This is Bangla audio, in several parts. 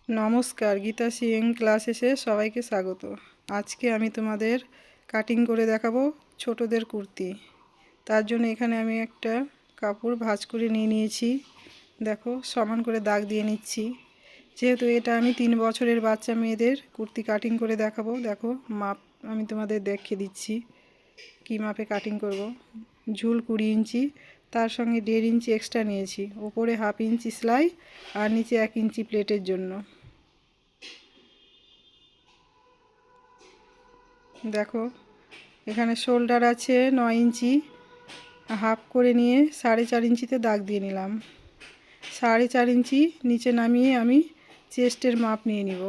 নমস্কার, গীতা সিং ক্লাসেসে সবাইকে স্বাগত। আজকে আমি তোমাদের কাটিং করে দেখাবো ছোটদের কুর্তি। তার জন্য এখানে আমি একটা কাপড় ভাঁজ করে নিয়ে নিয়েছি। দেখো, সমান করে দাগ দিয়ে নিচ্ছি। যেহেতু এটা আমি 3 বছরের বাচ্চা মেয়েদের কুর্তি কাটিং করে দেখাবো, দেখো মাপ আমি তোমাদের দেখিয়ে দিচ্ছি কী মাপে কাটিং করব। ঝুল 20 ইঞ্চি, তার সঙ্গে 1.5 ইঞ্চি এক্সট্রা নিয়েছি। ওপরে 1/2 ইঞ্চি সেলাই আর নিচে 1 ইঞ্চি প্লেটের জন্য। দেখো, এখানে শোল্ডার আছে 9 ইঞ্চি, হাফ করে নিয়ে 4.5 ইঞ্চিতে দাগ দিয়ে নিলাম। 4.5 ইঞ্চি নিচে নামিয়ে আমি চেস্টের মাপ নিয়ে নিব।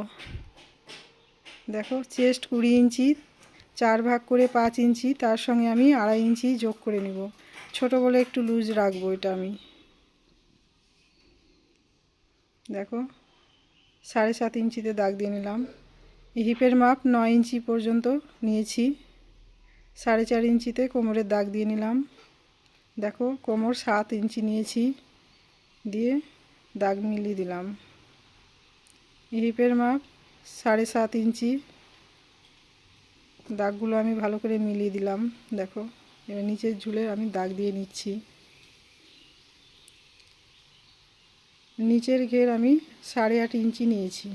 দেখো, চেস্ট 20 ইঞ্চি, 4 ভাগ করে 5 ইঞ্চি, তার সঙ্গে আমি 2.5 ইঞ্চি যোগ করে নিব। ছোট বলে একটু লুজ রাখবো এটা আমি। দেখো, 7.5 ইঞ্চিতে দাগ দিয়ে নিলাম। হিপের মাপ 9 ইঞ্চি পর্যন্ত নিয়েছি। 4.5 ইঞ্চিতে কোমরের দাগ দিয়ে নিলাম। দেখো, কোমর 7 ইঞ্চি নিয়েছি, দিয়ে দাগ মিলিয়ে দিলাম। হিপের মাপ 7.5 ইঞ্চি, দাগগুলো আমি ভালো করে মিলিয়ে দিলাম। দেখো, এবার নিচের ঝুলে আমি দাগ দিয়ে নিচ্ছি। নিচের ঘের আমি 8.5 ইঞ্চি নিয়েছি।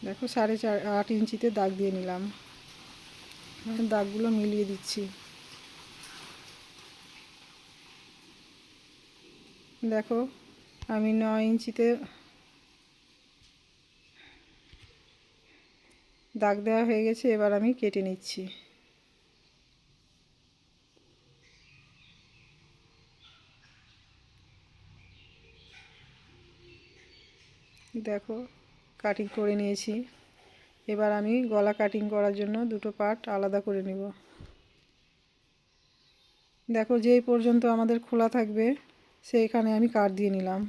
দেখো, 8.5 ইঞ্চিতে দাগ দিয়ে নিলাম। দাগগুলো মিলিয়ে দিচ্ছি। দেখো, আমি 9 ইঞ্চিতে দাগ দেওয়া হয়ে গেছে। এবার আমি কেটে নিচ্ছি। দেখো, কাটিং করে নিয়েছি। এবার আমি গলা কাটিং করার জন্য দুটো পার্ট আলাদা করে নিব। দেখো, যেই পর্যন্ত আমাদের খোলা থাকবে সেইখানে আমি কাট দিয়ে নিলাম।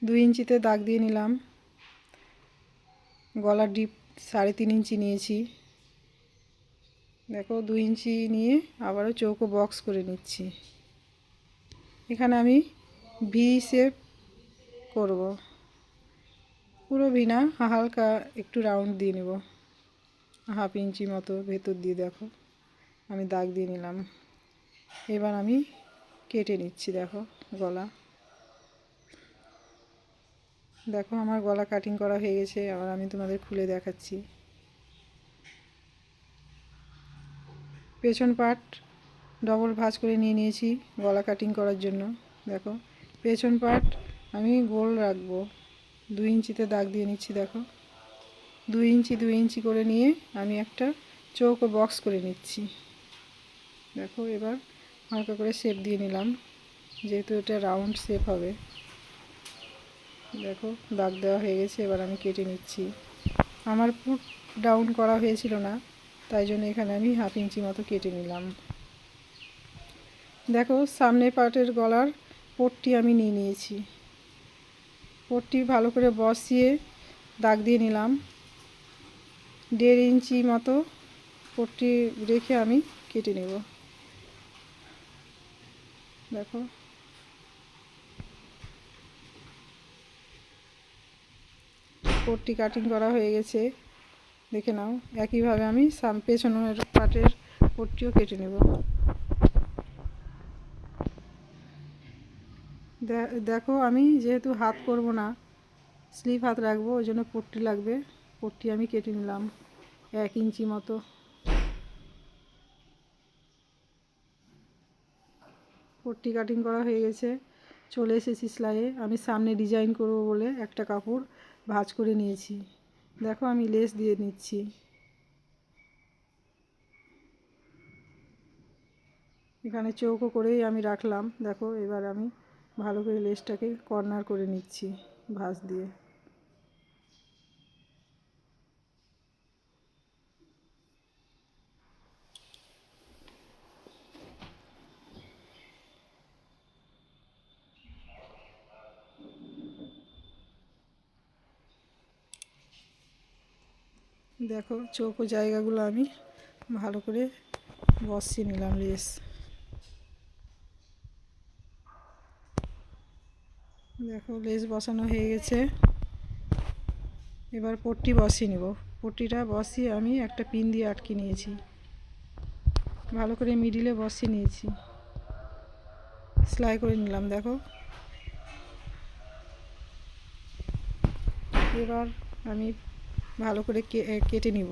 2 ইঞ্চিতে দাগ দিয়ে নিলাম। গলার ডিপ 3.5 ইঞ্চি নিয়েছি। দেখো, 2 ইঞ্চি নিয়ে আবারও চৌকো বক্স করে নিচ্ছি। এখানে আমি ভি শেপ করব। পুরো ভি না, হালকা একটু রাউন্ড দিয়ে নেব। 1/2 ইঞ্চি মতো ভেতর দিয়ে দেখো আমি দাগ দিয়ে নিলাম। এবার আমি কেটে নিচ্ছি। দেখো, গলা। দেখো, আমার গলা কাটিং করা হয়ে গেছে। আবার আমি তোমাদের খুলে দেখাচ্ছি। পেছন পার্ট ডবল ভাঁজ করে নিয়ে নিয়েছি গলা কাটিং করার জন্য। দেখো, পেছন পার্ট আমি গোল রাখবো। 2 ইঞ্চিতে দাগ দিয়ে নিচ্ছি। দেখো, 2 ইঞ্চি 2 ইঞ্চি করে নিয়ে আমি একটা চৌকো বক্স করে নিচ্ছি। দেখো, এবার হালকা করে শেপ দিয়ে নিলাম, যেহেতু এটা রাউন্ড শেপ হবে। দেখো, দাগ দেওয়া হয়ে গেছে। এবার আমি কেটে নিচ্ছি। আমার পুট ডাউন করা হয়েছিল না, তাই জন্য এখানে আমি 1/2 ইঞ্চি মতো কেটে নিলাম। দেখো, সামনের পার্টের গলার পট্টি আমি নিয়ে নিয়েছি। পট্টি ভালো করে বসিয়ে দাগ দিয়ে নিলাম। 1.5 ইঞ্চি মতো পট্টি রেখে আমি কেটে নেব। দেখো, পট্টি কাটিং করা হয়ে গেছে, দেখে নাও। একইভাবে আমি পেছনের পার্টের পট্টিও কেটে নেব। দেখো, আমি যেহেতু হাত করব না, স্লিভ হাত রাখবো, ওই জন্য পট্টি লাগবে। পট্টি আমি কেটে নিলাম 1 ইঞ্চি মতো। পট্টি কাটিং করা হয়ে গেছে। চলে এসেছি সেলাইয়ে। আমি সামনে ডিজাইন করব বলে একটা কাপড় ভাঁজ করে নিয়েছি। দেখো, আমি লেস দিয়ে নিচ্ছি। এখানে চৌকো করেই আমি রাখলাম। দেখো, এবার আমি ভালো করে লেসটাকে কর্নার করে নিচ্ছি ভাঁজ দিয়ে। দেখো, চৌকো জায়গাগুলো আমি ভালো করে বসিয়ে নিলাম লেস। দেখো লেস বসানো হয়ে গেছে। এবার পট্টি বসিয়ে নেব। পট্টিটা বসিয়ে আমি একটা পিন দিয়ে আটকে নিয়েছি, ভালো করে মিডিলে বসিয়ে নিয়েছি, সেলাই করে নিলাম। দেখো এবার আমি ভালো করে কেটে নিব,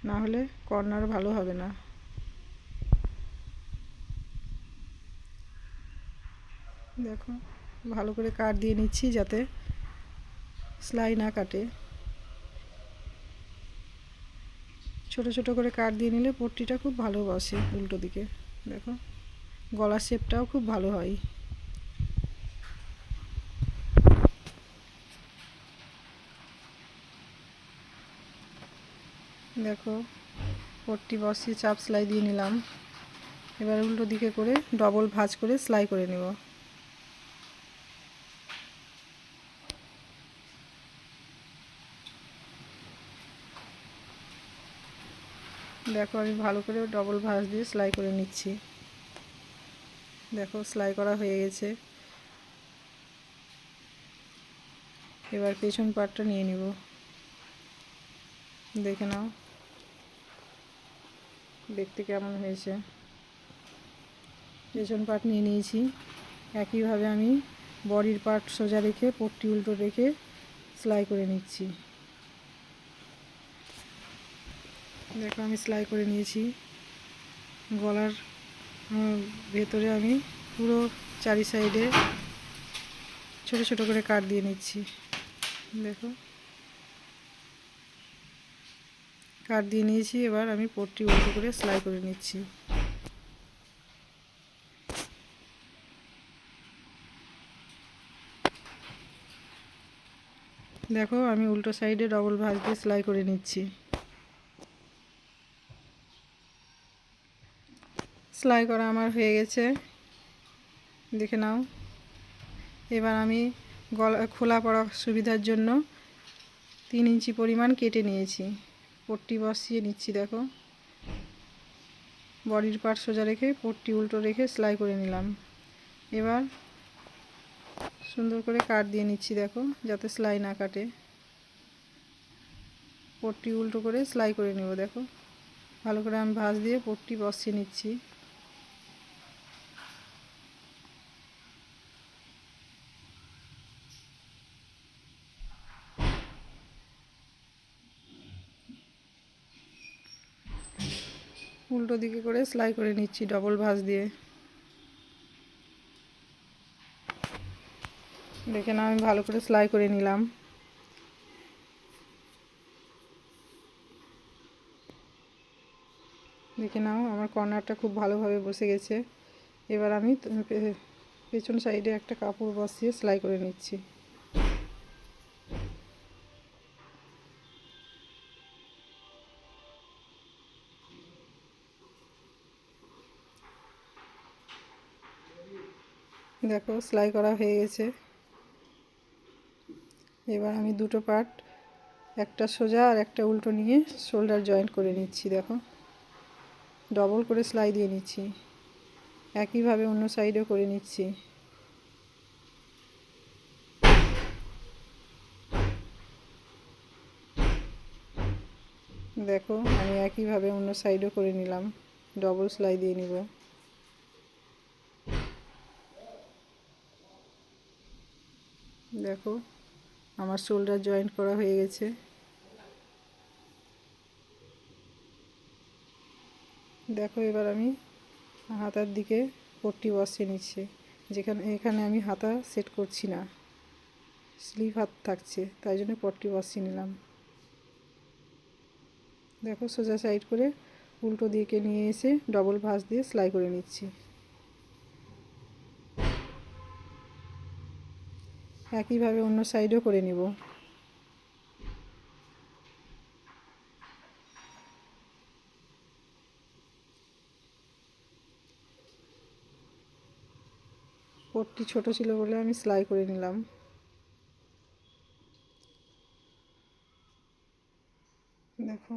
না হলে কর্নার ভালো হবে না। দেখো ভালো করে কাট দিয়ে নিচ্ছি যাতে সেলাই না কাটে। ছোট ছোট করে কাট দিয়ে নিলে পট্টিটা খুব ভালো বসে উল্টো দিকে। দেখো গলার শেপটাও খুব ভালো হয়। দেখো পট্টি বসিয়ে চাপ সেলাই দিয়ে নিলাম। এবার উল্টো দিকে করে ডবল ভাঁজ করে সেলাই করে নেব। দেখো আমি ভালো করে ডবল ভাঁজ দিয়ে সেলাই করে নিচ্ছি। দেখো সেলাই করা হয়ে গেছে। এবার পেছন পাটটা নিয়ে নিব, দেখে নাও দেখতে কেমন হয়েছে। পেছন পাট নিয়ে নিয়েছি। একইভাবে আমি বডির পার্ট সোজা রেখে পট্টি উল্টো রেখে সেলাই করে নিচ্ছি। দেখো আমি সেলাই করে নিয়েছি। গলার ভেতরে আমি পুরো চারি সাইডে ছোট ছোট করে কাট দিয়ে নিচ্ছি। দেখো কাট দিয়ে নিয়েছি। এবার আমি পট্টি উল্টো করে সেলাই করে নিচ্ছি। দেখো আমি উল্টো সাইডে ডবল ভাঁজ দিয়ে সেলাই করে নিচ্ছি। সেলাই করা আমার হয়ে গেছে, দেখে নাও। এবার আমি গলা খোলা পড়া সুবিধার জন্য 3 ইঞ্চি পরিমাণ কেটে নিয়েছি। পট্টি বসিয়ে নিচ্ছি। দেখো বডির পার্ট সোজা রেখে পট্টি উল্টো রেখে সেলাই করে নিলাম। এবার সুন্দর করে কাট দিয়ে নিচ্ছি। দেখো যাতে সেলাই না কাটে। পট্টি উল্টো করে সেলাই করে নেব। দেখো ভালো করে আমি ভাঁজ দিয়ে পট্টি বসিয়ে নিচ্ছি। উল্টো দিকে করে সেলাই করে নিচ্ছি ডবল ভাঁজ দিয়ে। দেখে নাও আমি ভালো করে সেলাই করে নিলাম। দেখে নাও আমার কর্নারটা খুব ভালোভাবে বসে গেছে। এবার আমি পেছন সাইডে একটা কাপড় বসিয়ে সেলাই করে নিচ্ছি। দেখো সেলাই করা হয়ে গেছে। এবার আমি দুটো পার্ট, একটা সোজা আর একটা উল্টো নিয়ে শোল্ডার জয়েন্ট করে নিচ্ছি। দেখো ডবল করে সেলাই দিয়ে নিচ্ছি। একইভাবে অন্য সাইডেও করে নিচ্ছি। দেখো আমি একইভাবে অন্য সাইডও করে নিলাম, ডবল সেলাই দিয়ে নিব। দেখো আমার শোল্ডার জয়েন্ট করা হয়ে গেছে। দেখো এবার আমি হাতার দিকে পট্টি বসিয়ে নিচ্ছি। এখানে আমি হাতা সেট করছি না, স্লিভ হাত থাকছে, তাই জন্য পট্টি বসিয়ে নিলাম। দেখো সোজা সাইড করে উল্টো দিকে নিয়ে এসে ডবল ভাঁজ দিয়ে সেলাই করে নিচ্ছি। একইভাবে অন্য সাইডও করে নিব। পট্টি ছোট ছিল বলে আমি সেলাই করে নিলাম। দেখো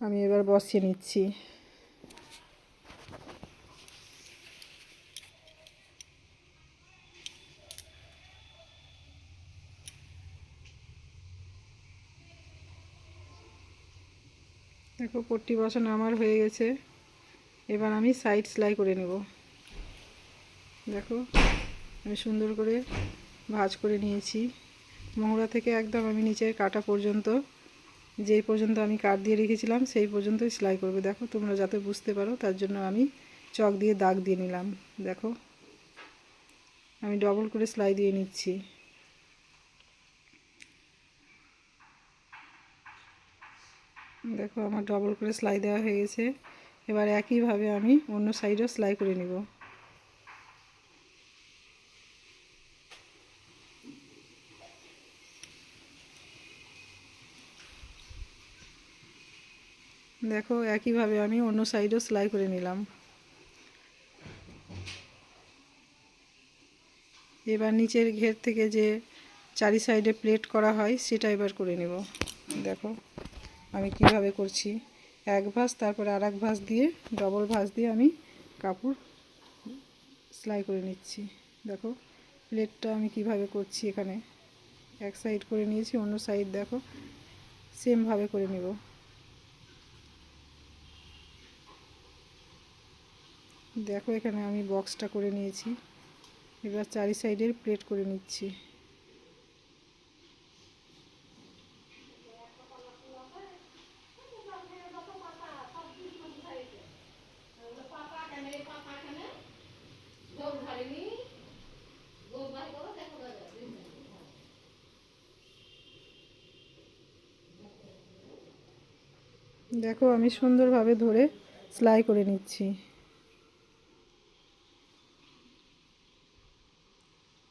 আমি এবার বসিয়ে নিচ্ছি। দেখো পট্টি বসানো আমার হয়ে গেছে। এবার আমি সাইড সেলাই করে নেব। দেখো আমি সুন্দর করে ভাঁজ করে নিয়েছি। মোহরা থেকে একদম আমি নিচের কাটা পর্যন্ত, যেই পর্যন্ত আমি কাট দিয়ে রেখেছিলাম সেই পর্যন্তই সেলাই করবে। দেখো তোমরা যাতে বুঝতে পারো তার জন্য আমি চক দিয়ে দাগ দিয়ে নিলাম। দেখো আমি ডবল করে সেলাই দিয়ে নিচ্ছি। দেখো আমার ডবল করে সেলাই দেওয়া হয়ে গেছে। এবার একইভাবে আমি অন্য সাইডেও সেলাই করে নিব। দেখো একইভাবে আমি অন্য সাইডেও সেলাই করে নিলাম। এবার নিচের ঘের থেকে যে চারি সাইডে প্লেট করা হয় সেটা এবার করে নেব। দেখো আমি কিভাবে করছি, এক ভাঁজ তারপর আর এক ভাঁজ দিয়ে ডবল ভাঁজ দিয়ে আমি কাপড় সেলাই করে নিচ্ছি। দেখো প্লেটটা আমি কিভাবে করছি, এখানে এক সাইড করে নিয়েছি, অন্য সাইড দেখো সেমভাবে করে নেব। দেখো এখানে আমি বক্সটা করে নিয়েছি। এবার চারি সাইডের প্লেট করে নিচ্ছি। দেখো আমি সুন্দরভাবে ধরে সেলাই করে নিচ্ছি।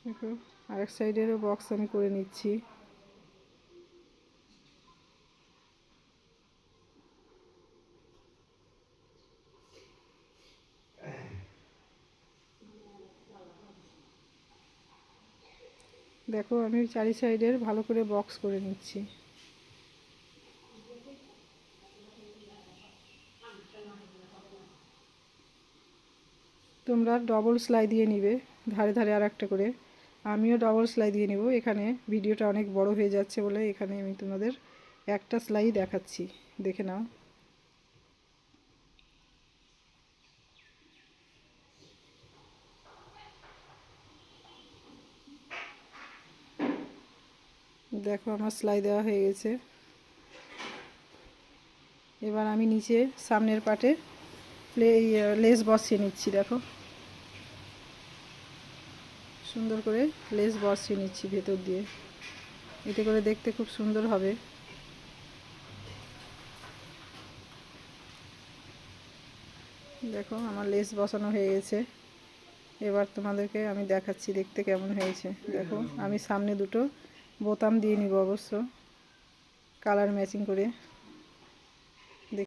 দেখো আরেক সাইডেরও বক্স আমি করে নিচ্ছি। দেখো আমি চারি সাইডের ভালো করে বক্স করে নিচ্ছি। তোমরা ডবল সেলাই দিয়ে নিবে ধারে ধারে আর একটা করে, আমিও ডবল সেলাই দিয়ে নিব। এখানে ভিডিওটা অনেক বড় হয়ে যাচ্ছে বলে এখানে আমি তোমাদের একটা সেলাই দেখাচ্ছি, দেখে নাও। দেখো আমার সেলাই দেওয়া হয়ে গেছে। এবার আমি নিচে সামনের পাটে লেস বসিয়ে নিচ্ছি। দেখো সুন্দর করে লেস বসিয়ে নিচ্ছি ভেতর দিয়ে, এতে করে দেখতে খুব সুন্দর হবে। দেখো আমার লেস বসানো হয়ে গেছে। এবার তোমাদেরকে আমি দেখাচ্ছি দেখতে কেমন হয়েছে। দেখো আমি সামনে দুটো বোতাম দিয়ে নিব অবশ্য কালার ম্যাচিং করে।